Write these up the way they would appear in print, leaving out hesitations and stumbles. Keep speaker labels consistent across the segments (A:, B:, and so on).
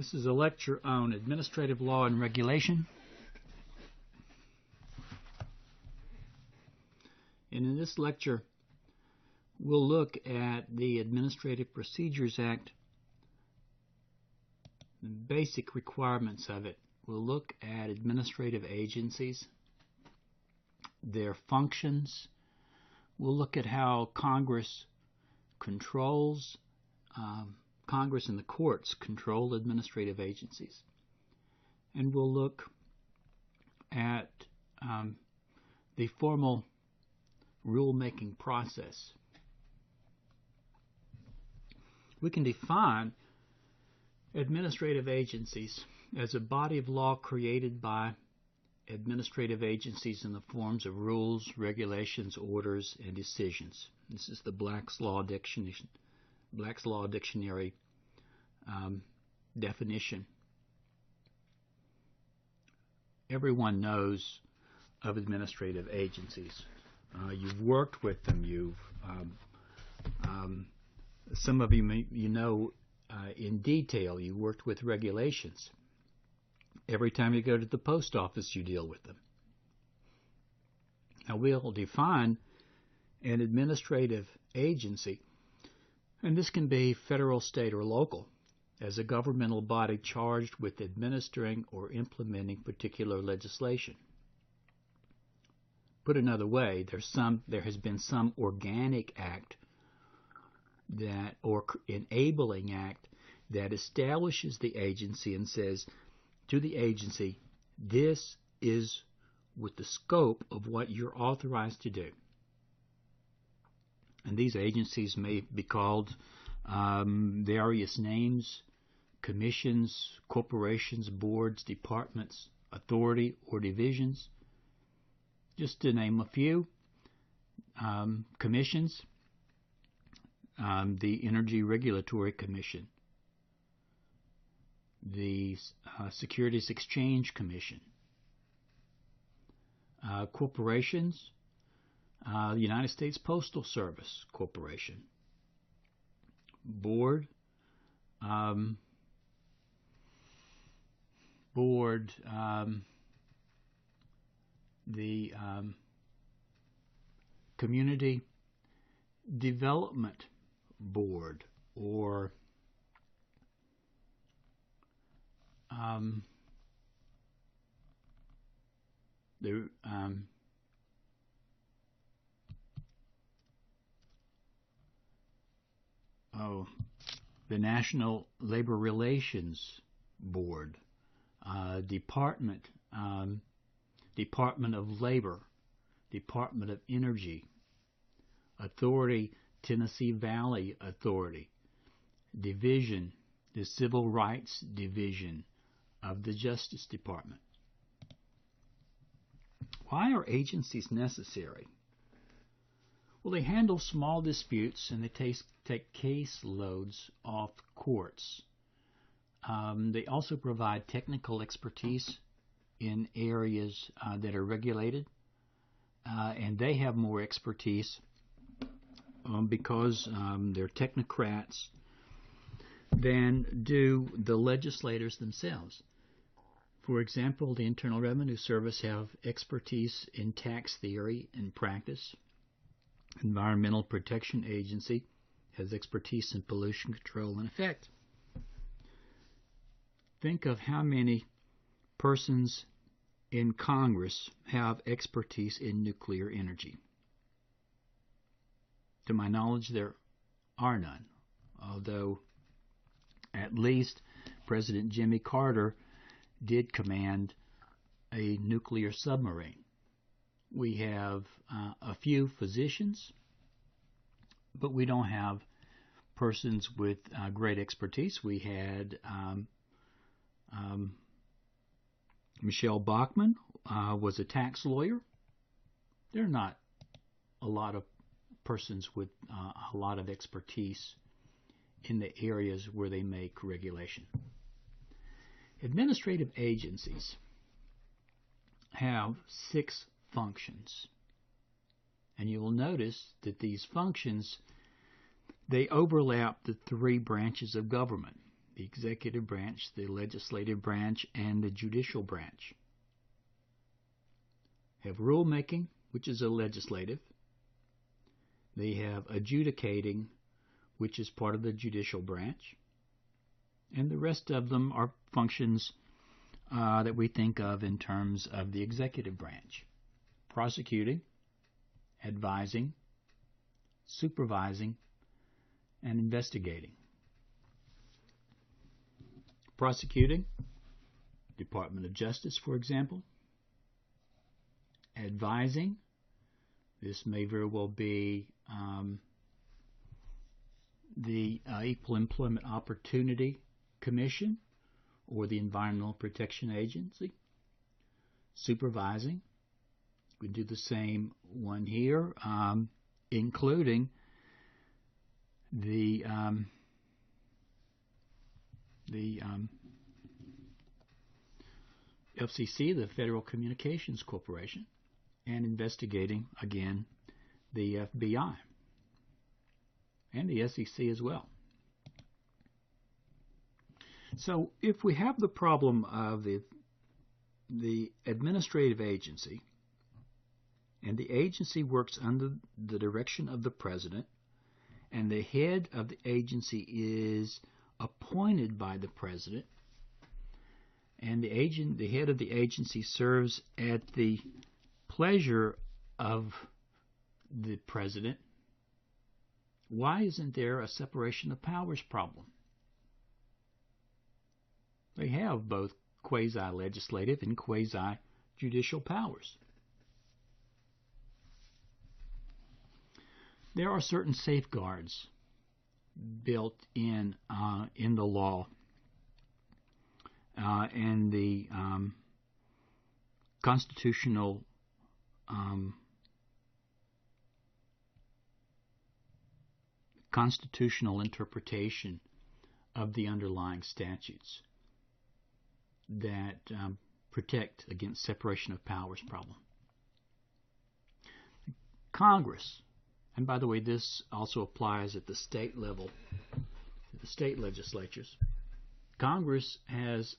A: This is a lecture on administrative law and regulation. And in this lecture, we'll look at the Administrative Procedures Act, the basic requirements of it. We'll look at administrative agencies, their functions. We'll look at how Congress controls, Congress and the courts control administrative agencies. And we'll look at the formal rulemaking process. We can define administrative agencies as a body of law created by administrative agencies in the forms of rules, regulations, orders, and decisions. This is the Black's Law Dictionary, definition. Everyone knows of administrative agencies. You've worked with them. Some of you know in detail. You worked with regulations. Every time you go to the post office, you deal with them. Now we'll define an administrative agency, and this can be federal, state, or local, as a governmental body charged with administering or implementing particular legislation. Put another way, there has been some organic act or enabling act that establishes the agency and says to the agency, this is with the scope of what you're authorized to do. And these agencies may be called various names: commissions, corporations, boards, departments, authority, or divisions. Just to name a few, commissions, the Energy Regulatory Commission, the Securities Exchange Commission, corporations, the United States Postal Service Corporation, board, the Community Development Board, or the National Labor Relations Board, Department of Labor, Department of Energy, Authority, Tennessee Valley Authority, Division, the Civil Rights Division of the Justice Department. Why are agencies necessary? Well, they handle small disputes and they take case loads off courts. They also provide technical expertise in areas that are regulated, and they have more expertise because they're technocrats than do the legislators themselves. For example, the Internal Revenue Service have expertise in tax theory and practice. Environmental Protection Agency has expertise in pollution control and effect. Think of how many persons in Congress have expertise in nuclear energy. To my knowledge, there are none, although at least President Jimmy Carter did command a nuclear submarine. We have a few physicians, but we don't have persons with great expertise. We had Michelle Bachmann was a tax lawyer. There are not a lot of persons with a lot of expertise in the areas where they make regulation. Administrative agencies have 6 functions, and you will notice that these functions, they overlap the 3 branches of government. the executive branch, the legislative branch, and the judicial branch. Have rulemaking, which is a legislative. They have adjudicating, which is part of the judicial branch. And the rest of them are functions that we think of in terms of the executive branch. Prosecuting, advising, supervising, and investigating. Prosecuting, Department of Justice, for example. Advising, this may very well be the Equal Employment Opportunity Commission or the Environmental Protection Agency. Supervising, we do the same one here, including the FCC, the Federal Communications Corporation, and investigating, again, the FBI and the SEC as well. So if we have the problem of the administrative agency, and the agency works under the direction of the president, and the head of the agency is appointed by the president, and the head of the agency serves at the pleasure of the president, why isn't there a separation of powers problem? They have both quasi-legislative and quasi-judicial powers. There are certain safeguards built in the law and the constitutional interpretation of the underlying statutes that protect against separation of powers problem. Congress, and by the way, this also applies at the state level, the state legislatures. Congress has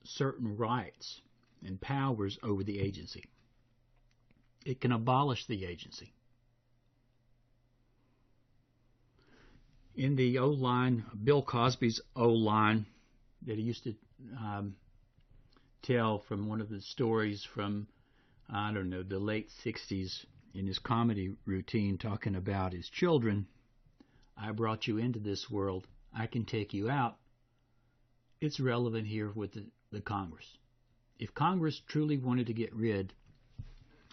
A: certain rights and powers over the agency. It can abolish the agency. In the old line, Bill Cosby's old line that he used to tell from one of the stories from, I don't know, the late 60s in his comedy routine talking about his children, I brought you into this world, I can take you out. It's relevant here with the Congress. If Congress truly wanted to get rid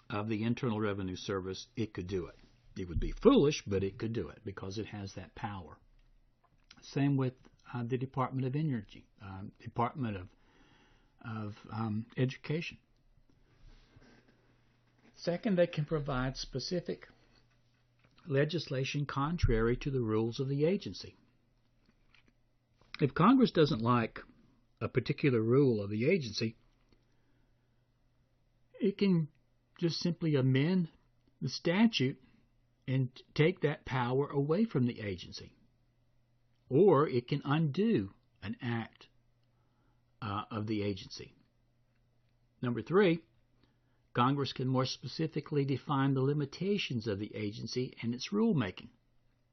A: of the Internal Revenue Service, it could do it. It would be foolish, but it could do it because it has that power. Same with the Department of Energy, Department of Education. Second, they can provide specific legislation contrary to the rules of the agency. If Congress doesn't like a particular rule of the agency, it can just simply amend the statute and take that power away from the agency. Or it can undo an act of the agency. Number 3, Congress can more specifically define the limitations of the agency and its rulemaking.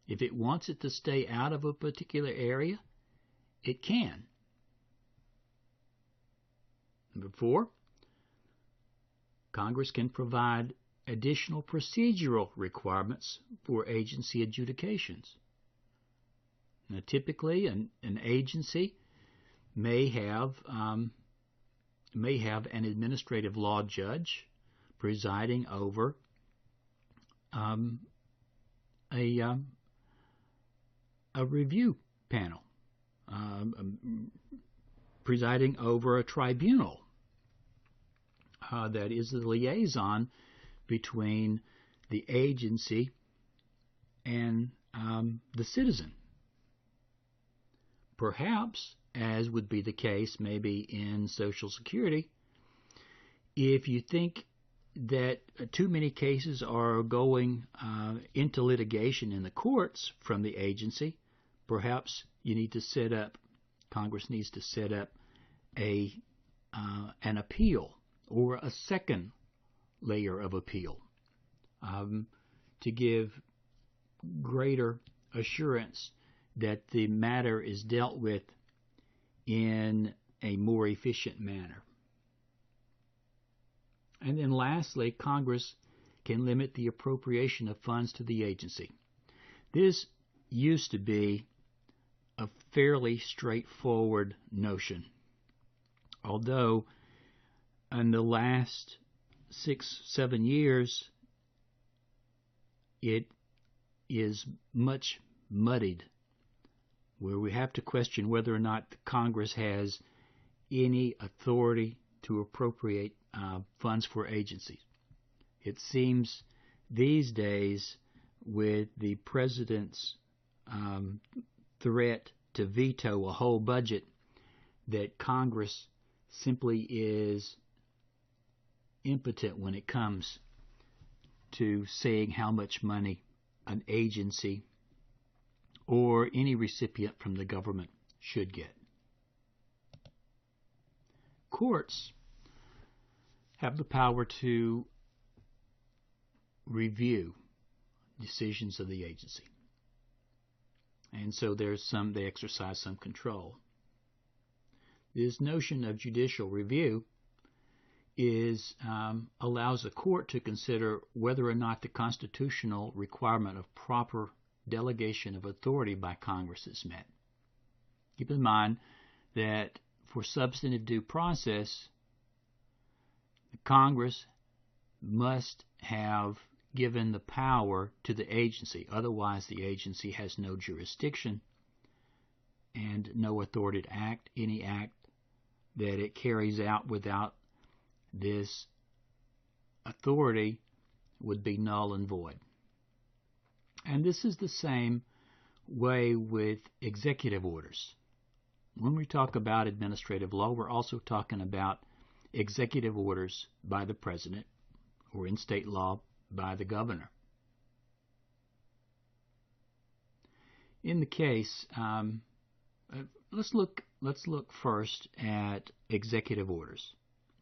A: If it wants it to stay out of a particular area, it can. Number 4, Congress can provide additional procedural requirements for agency adjudications. Now, typically, an agency may have an administrative law judge presiding over a review panel, presiding over a tribunal that is the liaison between the agency and the citizen. Perhaps, as would be the case maybe in Social Security, if you think that too many cases are going into litigation in the courts from the agency, perhaps you need to set up Congress needs to set up an appeal or a second layer of appeal to give greater assurance that the matter is dealt with in a more efficient manner. And then lastly, Congress can limit the appropriation of funds to the agency. This used to be a fairly straightforward notion, although in the last 6-7 years it is much muddied, where we have to question whether or not Congress has any authority to appropriate funds for agencies. It seems these days, with the president's threat to veto a whole budget, that Congress simply is impotent when it comes to saying how much money an agency or any recipient from the government should get. Courts have the power to review decisions of the agency, and so they exercise some control. This notion of judicial review allows a court to consider whether or not the constitutional requirement of proper delegation of authority by Congress is met. Keep in mind that for substantive due process, Congress must have given the power to the agency. Otherwise, the agency has no jurisdiction and no authority to act. Any act that it carries out without this authority would be null and void. And this is the same way with executive orders. When we talk about administrative law, we're also talking about executive orders by the president, or in state law by the governor. In the case, let's look first at executive orders.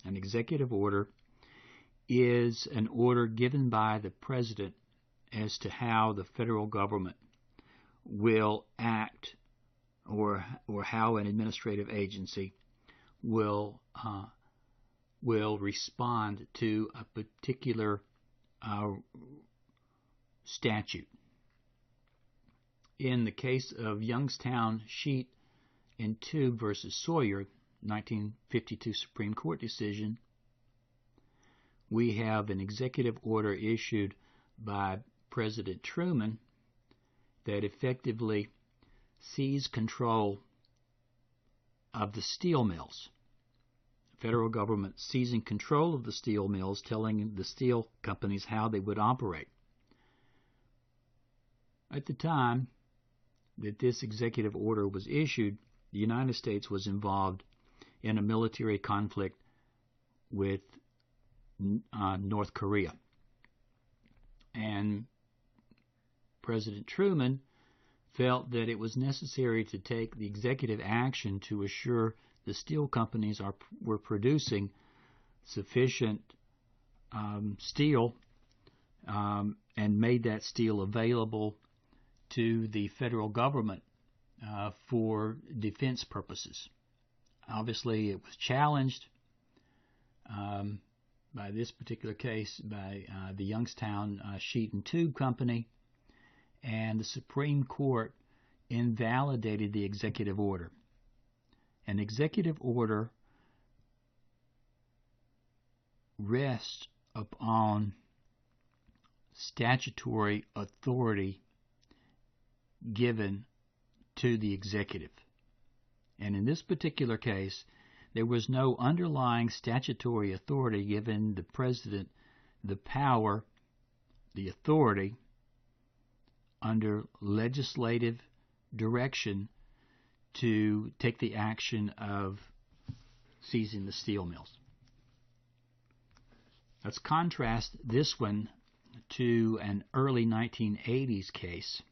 A: An executive order is an order given by the president as to how the federal government will act, or how an administrative agency will respond to a particular statute. In the case of Youngstown Sheet and Tube versus Sawyer, 1952 Supreme Court decision, we have an executive order issued by President Truman that effectively seized control of the steel mills. The federal government seizing control of the steel mills, telling the steel companies how they would operate. At the time that this executive order was issued, the United States was involved in a military conflict with North Korea. And President Truman felt that it was necessary to take the executive action to assure the steel companies were producing sufficient steel and made that steel available to the federal government for defense purposes. Obviously, it was challenged by this particular case by the Youngstown Sheet and Tube Company, and the Supreme Court invalidated the executive order. An executive order rests upon statutory authority given to the executive. And in this particular case, there was no underlying statutory authority giving the president the power, the authority, under legislative direction to take the action of seizing the steel mills. Let's contrast this one to an early 1980s case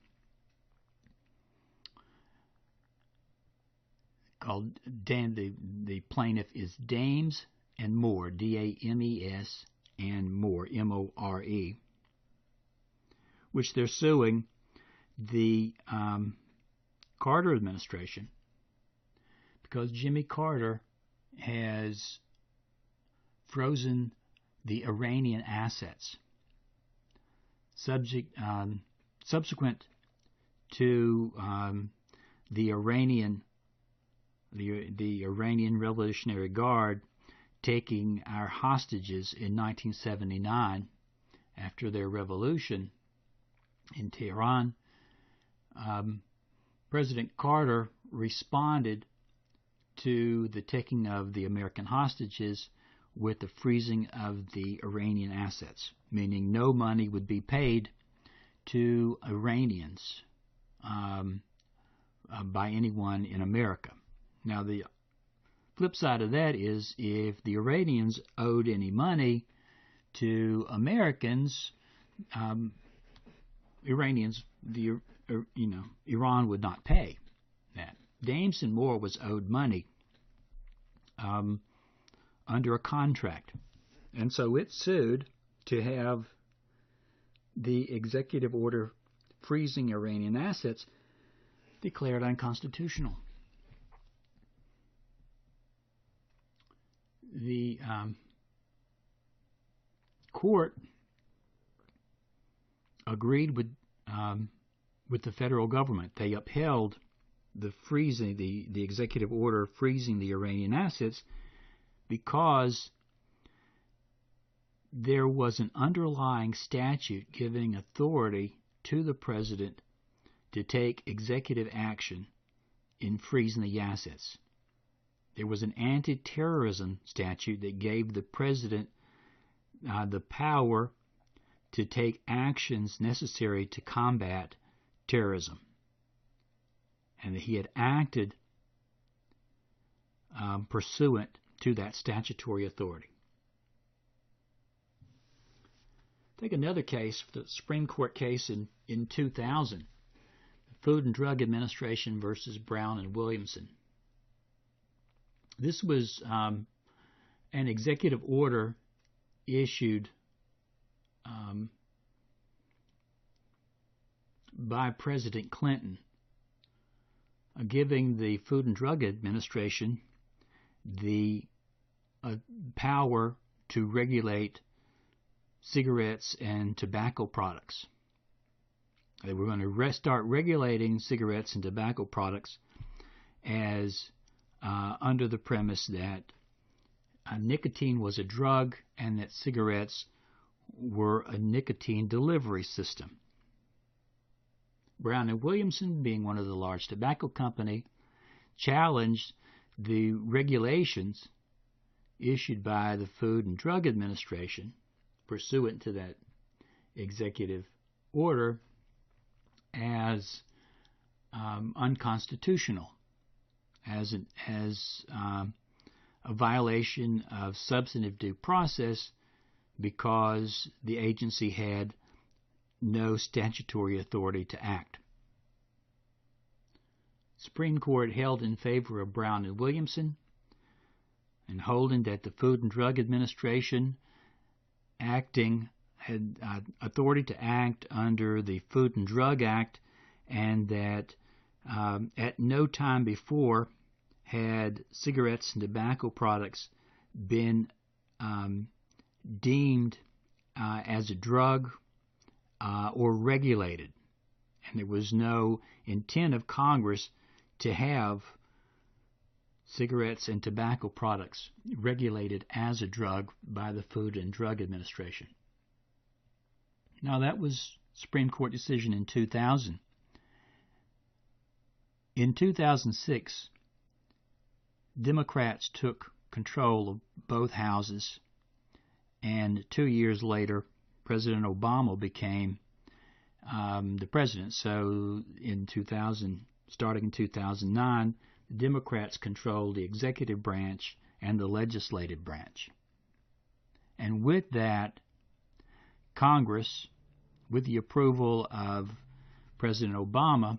A: called the plaintiff is Dames and More, D-A-M-E-S, and More, M-O-R-E, which they're suing the Carter administration because Jimmy Carter has frozen the Iranian assets subsequent to the Iranian Revolutionary Guard taking our hostages in 1979 after their revolution in Tehran. President Carter responded to the taking of the American hostages with the freezing of the Iranian assets, meaning no money would be paid to Iranians by anyone in America. Now, the flip side of that is if the Iranians owed any money to Americans, Iran would not pay that. Dames and More was owed money under a contract, and so it sued to have the executive order freezing Iranian assets declared unconstitutional. The court agreed with the federal government. They upheld the freezing, the executive order freezing the Iranian assets, because there was an underlying statute giving authority to the president to take executive action in freezing the assets. There was an anti-terrorism statute that gave the president the power to take actions necessary to combat terrorism, and that he had acted pursuant to that statutory authority. Take another case, the Supreme Court case in 2000, the Food and Drug Administration versus Brown and Williamson. This was an executive order issued by President Clinton, giving the Food and Drug Administration the power to regulate cigarettes and tobacco products. They were going to start regulating cigarettes and tobacco products as under the premise that nicotine was a drug and that cigarettes were a nicotine delivery system. Brown and Williamson, being one of the large tobacco company, challenged the regulations issued by the Food and Drug Administration pursuant to that executive order as unconstitutional, as a violation of substantive due process, because the agency had no statutory authority to act. Supreme Court held in favor of Brown and Williamson, and holding that the Food and Drug Administration had authority to act under the Food and Drug Act, and that at no time before had cigarettes and tobacco products been deemed as a drug or regulated. And there was no intent of Congress to have cigarettes and tobacco products regulated as a drug by the Food and Drug Administration. Now, that was Supreme Court decision in 2000. In 2006, Democrats took control of both houses, and 2 years later, President Obama became the president. So in 2000, starting in 2009, the Democrats controlled the executive branch and the legislative branch. And with that, Congress, with the approval of President Obama,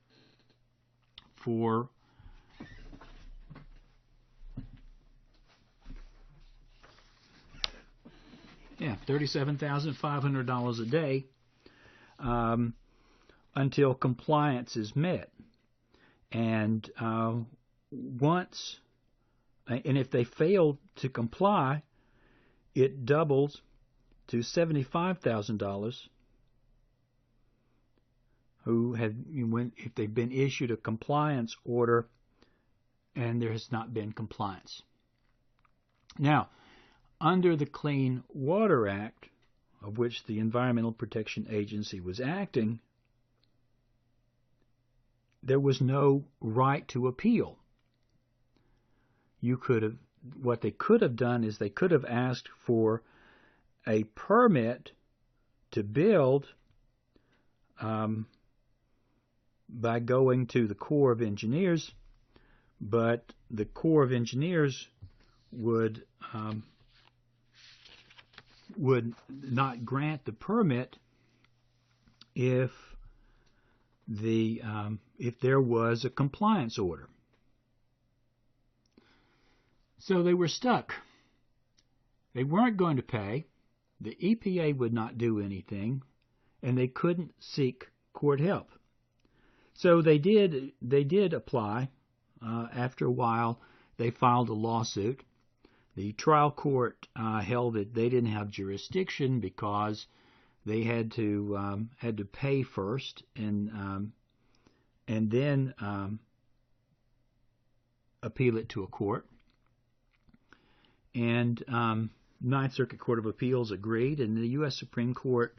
A: for $37,500 a day until compliance is met. And if they fail to comply, it doubles to $75,000. If they've been issued a compliance order and there has not been compliance. Now, under the Clean Water Act, of which the Environmental Protection Agency was acting, there was no right to appeal. What they could have done is they could have asked for a permit to build by going to the Corps of Engineers, but the Corps of Engineers would not grant the permit if there was a compliance order. So they were stuck. They weren't going to pay. The EPA would not do anything, and they couldn't seek court help. So they did apply. After a while, they filed a lawsuit. The trial court held that they didn't have jurisdiction because they had to pay first and then appeal it to a court. And Ninth Circuit Court of Appeals agreed, and the U.S. Supreme Court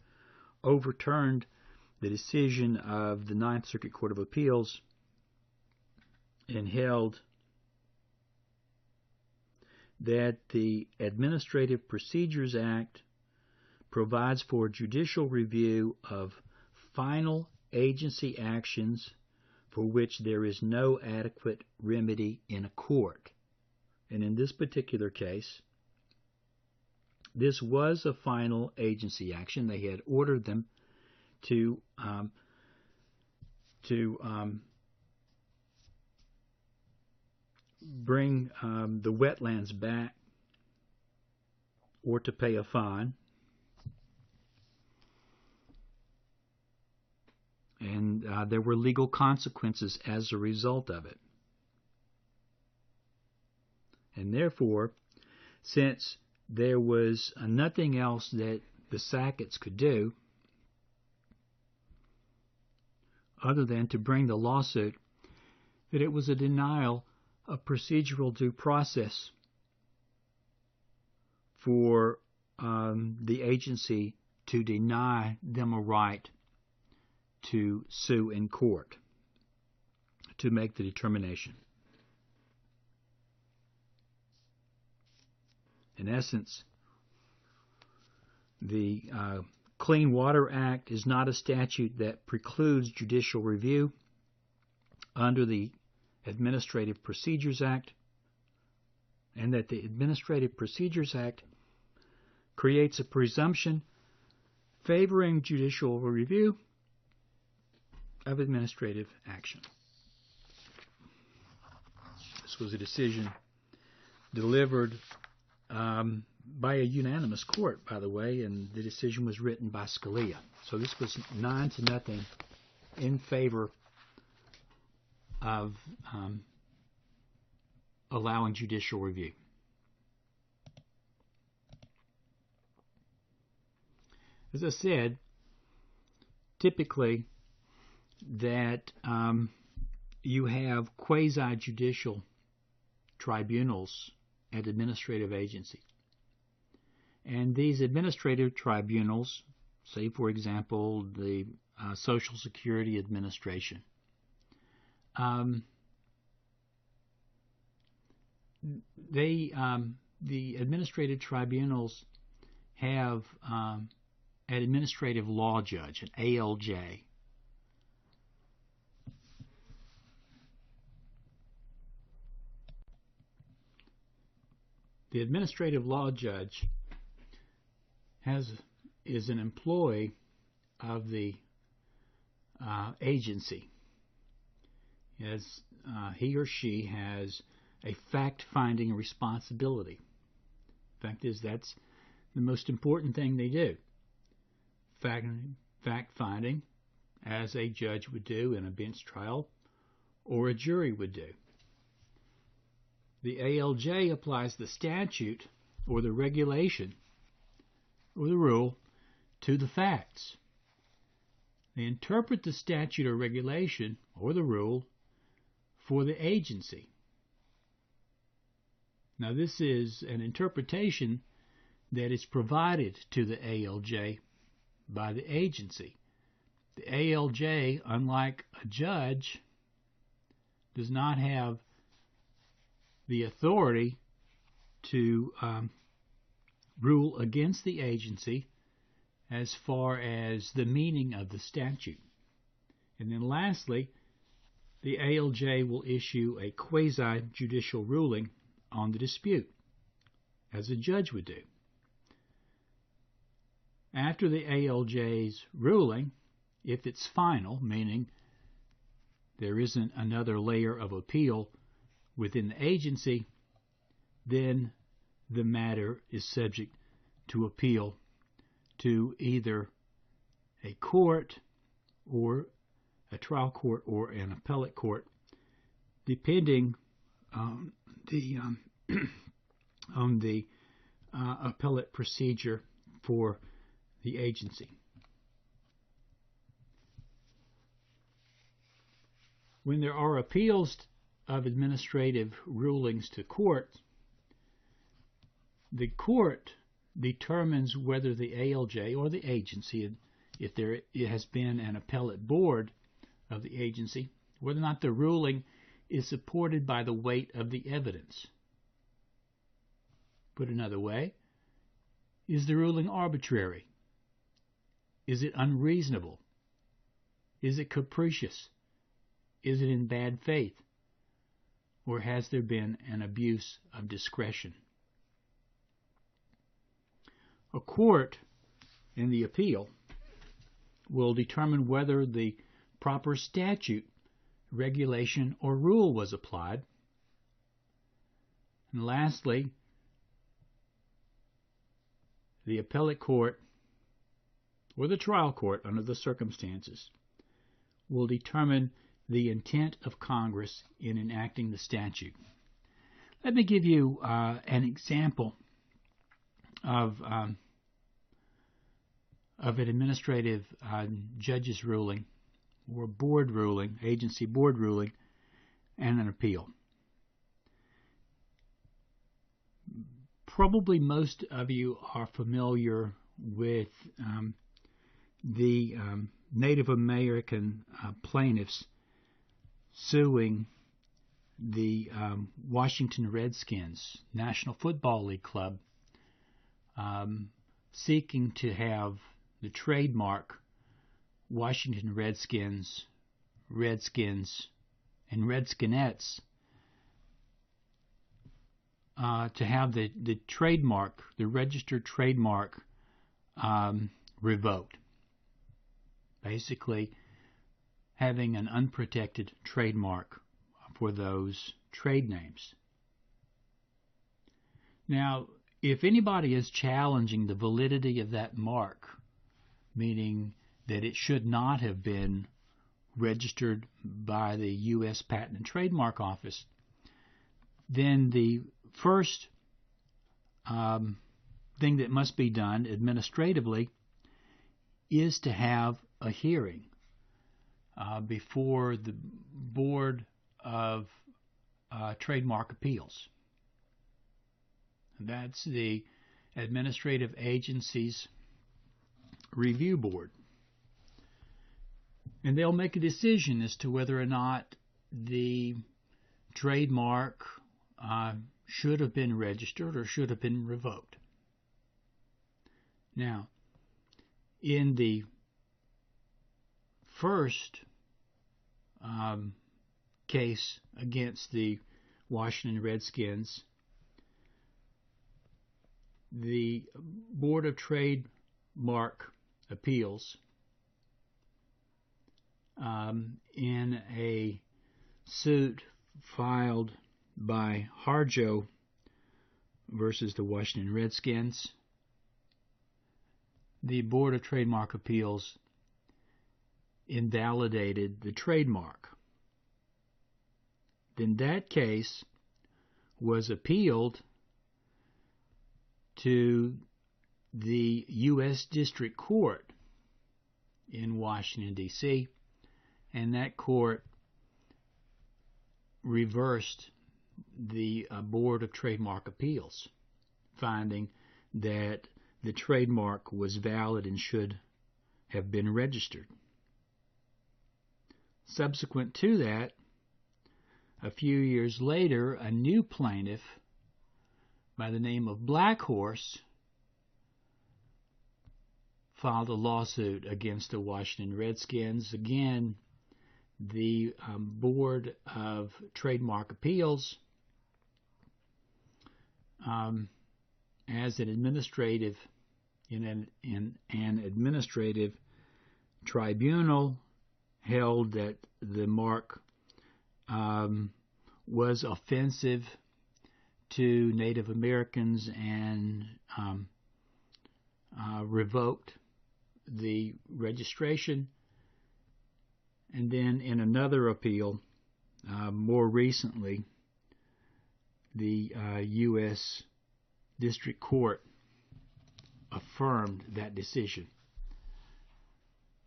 A: overturned the decision of the Ninth Circuit Court of Appeals and held that the Administrative Procedures Act provides for judicial review of final agency actions for which there is no adequate remedy in a court. And in this particular case, this was a final agency action. They had ordered them to bring the wetlands back or to pay a fine. And there were legal consequences as a result of it. And therefore, since there was nothing else that the Sacketts could do other than to bring the lawsuit, that it was a denial of procedural due process for the agency to deny them a right to sue in court to make the determination. In essence, the Clean Water Act is not a statute that precludes judicial review under the Administrative Procedures Act, and that the Administrative Procedures Act creates a presumption favoring judicial review of administrative action. This was a decision delivered by a unanimous court, by the way, and the decision was written by Scalia. So this was 9-0 in favor of allowing judicial review. As I said, typically that you have quasi-judicial tribunals at administrative agencies. And these administrative tribunals, say for example the Social Security Administration, the administrative tribunals have an administrative law judge, an ALJ. The administrative law judge is an employee of the agency, he or she has a fact-finding responsibility. Fact is, that's the most important thing they do. Fact-finding, as a judge would do in a bench trial or a jury would do. The ALJ applies the statute or the regulation or the rule to the facts. They interpret the statute or regulation or the rule for the agency. Now, this is an interpretation that is provided to the ALJ by the agency. The ALJ, unlike a judge, does not have the authority to rule against the agency as far as the meaning of the statute. And then lastly, the ALJ will issue a quasi-judicial ruling on the dispute, as a judge would do. After the ALJ's ruling, if it's final, meaning there isn't another layer of appeal within the agency, then the matter is subject to appeal to either a court or a trial court or an appellate court, depending on the appellate procedure for the agency. When there are appeals of administrative rulings to court, the court determines whether the ALJ or the agency, if there has been an appellate board of the agency, whether or not the ruling is supported by the weight of the evidence. Put another way, is the ruling arbitrary? Is it unreasonable? Is it capricious? Is it in bad faith? Or has there been an abuse of discretion? A court in the appeal will determine whether the proper statute, regulation, or rule was applied. And lastly, the appellate court or the trial court, under the circumstances, will determine the intent of Congress in enacting the statute. Let me give you an example of an administrative judge's ruling or board ruling, agency board ruling, and an appeal. Probably most of you are familiar with the Native American plaintiffs suing the Washington Redskins, National Football League club, seeking to have the trademark Washington Redskins, Redskins, and Redskinettes to have the trademark, the registered trademark, revoked. Basically, having an unprotected trademark for those trade names. Now, if anybody is challenging the validity of that mark, meaning that it should not have been registered by the U.S. Patent and Trademark Office, then the first thing that must be done administratively is to have a hearing before the Board of Trademark Appeals. That's the administrative agency's review board. And they'll make a decision as to whether or not the trademark should have been registered or should have been revoked. Now, in the first case against the Washington Redskins, the Board of Trademark Appeals, in a suit filed by Harjo versus the Washington Redskins, the Board of Trademark Appeals invalidated the trademark. Then that case was appealed to the U.S. District Court in Washington, D.C., and that court reversed the Board of Trademark Appeals, finding that the trademark was valid and should have been registered. Subsequent to that, a few years later, a new plaintiff by the name of Black Horse filed a lawsuit against the Washington Redskins. Again, the Board of Trademark Appeals, as an administrative in an administrative tribunal, held that the mark was offensive to Native Americans and revoked the registration. And then in another appeal, more recently, the U.S. District Court affirmed that decision.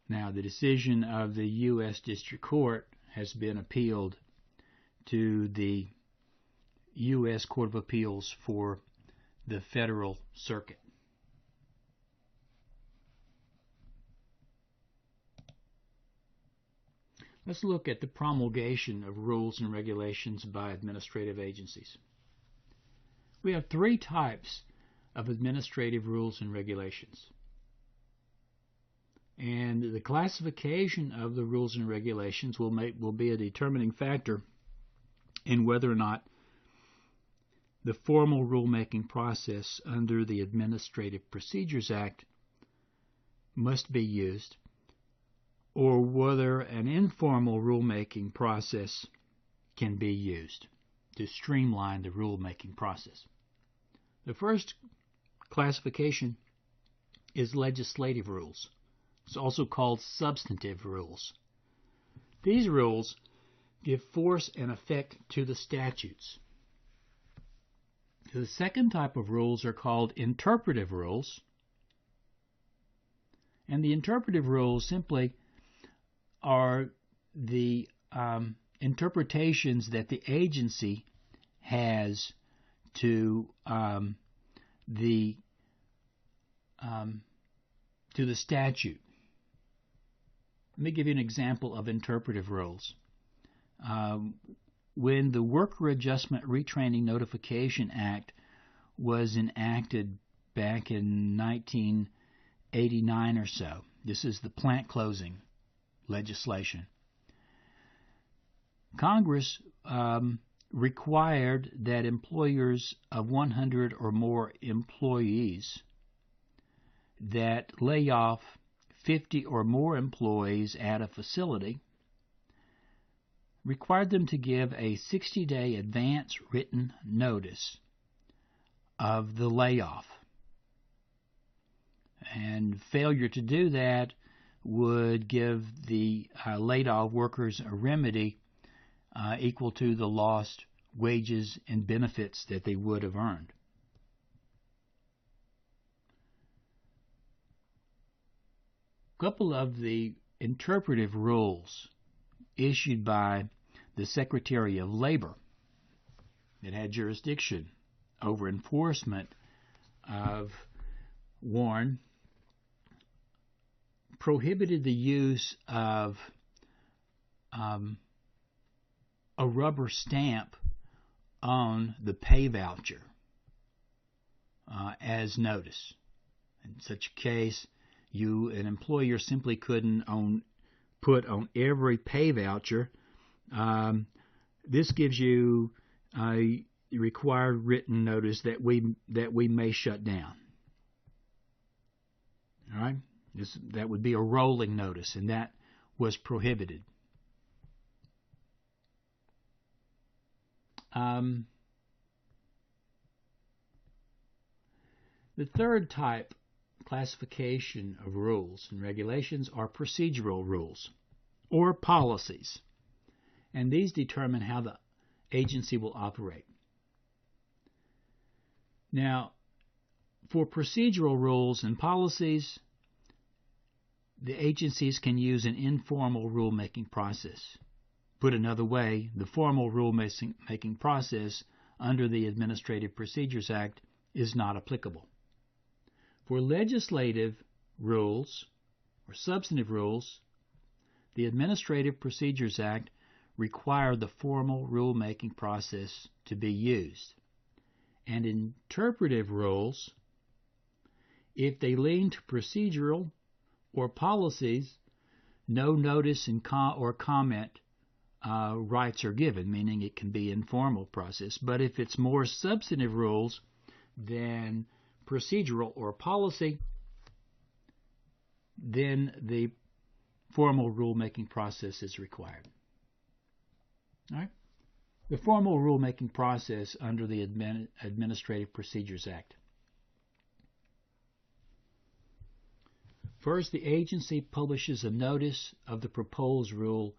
A: Now, the decision of the U.S. District Court has been appealed to the U.S. Court of Appeals for the Federal Circuit. Let's look at the promulgation of rules and regulations by administrative agencies. We have three types of administrative rules and regulations. And the classification of the rules and regulations will be a determining factor in whether or not the formal rulemaking process under the Administrative Procedures Act must be used, or whether an informal rulemaking process can be used to streamline the rulemaking process. The first classification is legislative rules. It's also called substantive rules. These rules give force and effect to the statutes. The second type of rules are called interpretive rules. And the interpretive rules simply are the interpretations that the agency has to the statute. Let me give you an example of interpretive rules. When the Worker Adjustment Retraining Notification Act was enacted back in 1989 or so, this is the plant closing legislation, Congress required that employers of 100 or more employees that lay off 50 or more employees at a facility required them to give a 60-day advance written notice of the layoff. And failure to do that would give the laid-off workers a remedy equal to the lost wages and benefits that they would have earned. A couple of the interpretive rules issued by the Secretary of Labor that had jurisdiction over enforcement of WARN prohibited the use of a rubber stamp on the pay voucher as notice. In such a case, an employer simply couldn't put on every pay voucher, this gives you a required written notice that we may shut down. All right? That would be a rolling notice, and that was prohibited. The third type classification of rules and regulations are procedural rules or policies, and these determine how the agency will operate. Now, for procedural rules and policies, the agencies can use an informal rulemaking process. Put another way, the formal rulemaking process under the Administrative Procedures Act is not applicable. For legislative rules or substantive rules, the Administrative Procedures Act requires the formal rulemaking process to be used. And interpretive rules, if they lean to procedural or policies, no notice or comment rights are given, meaning it can be informal process. But if it's more substantive rules than procedural or policy, then the formal rulemaking process is required. All right? The formal rulemaking process under the Administrative Procedures Act. First, the agency publishes a notice of the proposed rule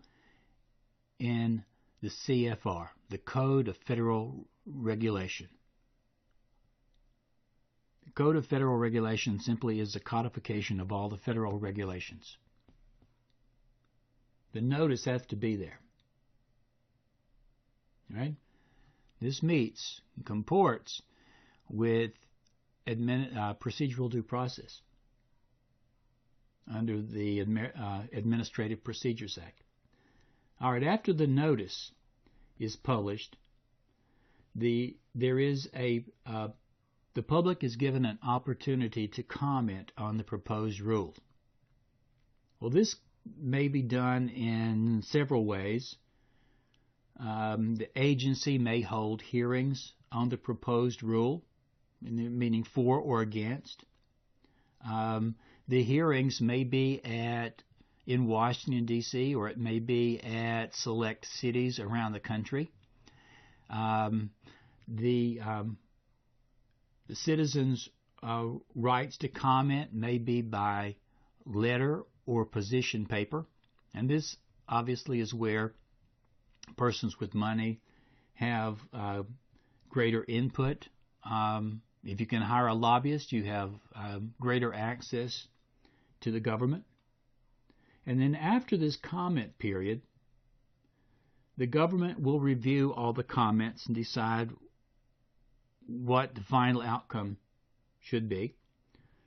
A: in the CFR, the Code of Federal Regulation. The Code of Federal Regulation simply is a codification of all the federal regulations. The notice has to be there. Right? This meets and comports with procedural due process under the Administrative Procedures Act. All right, after the notice is published, the public is given an opportunity to comment on the proposed rule. Well, this may be done in several ways. The agency may hold hearings on the proposed rule, meaning for or against. The hearings may be in Washington, D.C., or it may be at select cities around the country. The citizens' rights to comment may be by letter or position paper, and this obviously is where persons with money have greater input. If you can hire a lobbyist, you have greater access to the government. And then after this comment period, the government will review all the comments and decide what the final outcome should be.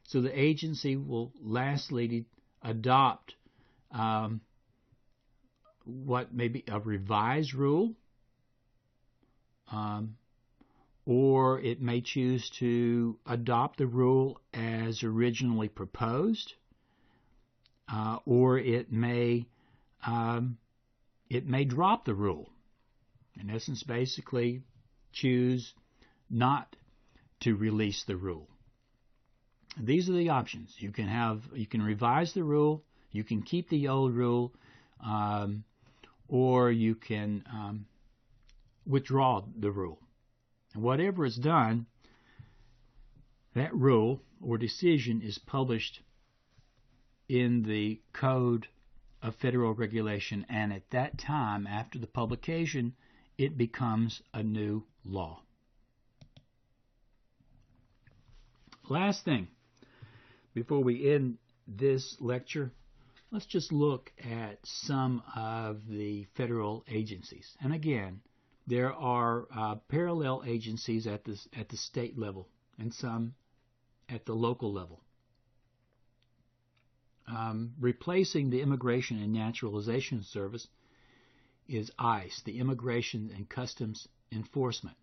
A: So the agency will lastly adopt what may be a revised rule, or it may choose to adopt the rule as originally proposed, or it may drop the rule. In essence, basically choose not to release the rule. These are the options. You can revise the rule, you can keep the old rule, or you can withdraw the rule. And whatever is done, that rule or decision is published in the Code of Federal Regulation, and at that time, after the publication, it becomes a new law. Last thing, before we end this lecture, let's just look at some of the federal agencies. And again, there are parallel agencies at the state level and some at the local level. Replacing the Immigration and Naturalization Service is ICE, the Immigration and Customs Enforcement.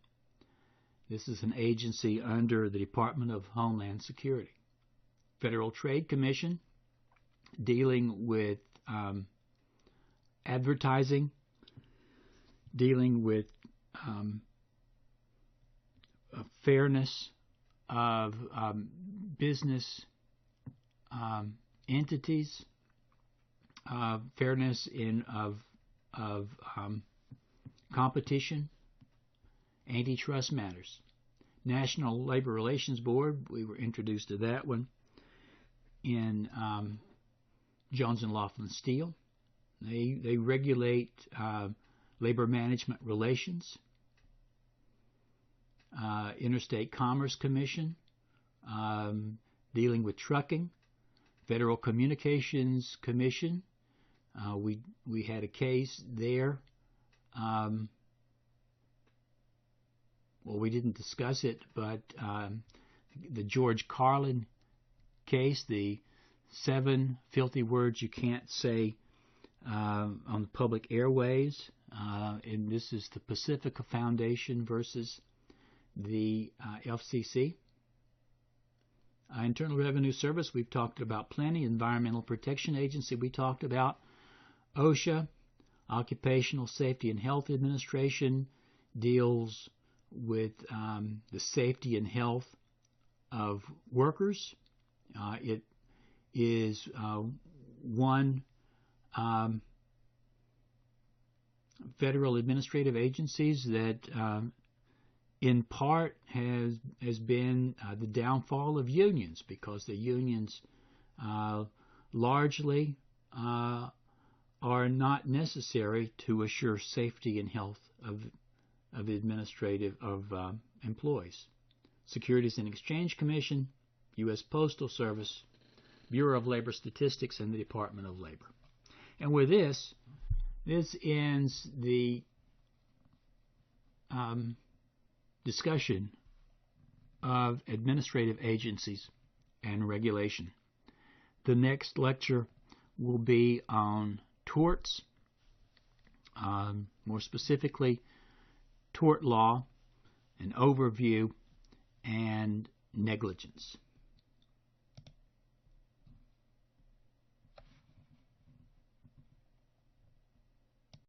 A: This is an agency under the Department of Homeland Security. Federal Trade Commission, dealing with advertising, dealing with fairness of business entities, fairness of competition, antitrust matters. National Labor Relations Board, we were introduced to that one in Jones and Laughlin Steel. They regulate labor management relations. Interstate Commerce Commission, dealing with trucking. Federal Communications Commission, we had a case there. Well, we didn't discuss it, but the George Carlin case, the 7 filthy words you can't say on the public airways, and this is the Pacifica Foundation versus the FCC. Internal Revenue Service, we've talked about plenty. Environmental Protection Agency, we talked about. OSHA, Occupational Safety and Health Administration, deals with the safety and health of workers. It is one federal administrative agencies that in part has been the downfall of unions, because the unions largely are not necessary to assure safety and health of employees. Securities and Exchange Commission, U.S. Postal Service, Bureau of Labor Statistics, and the Department of Labor. And with this ends the discussion of administrative agencies and regulation. The next lecture will be on torts, more specifically tort law, an overview, and negligence.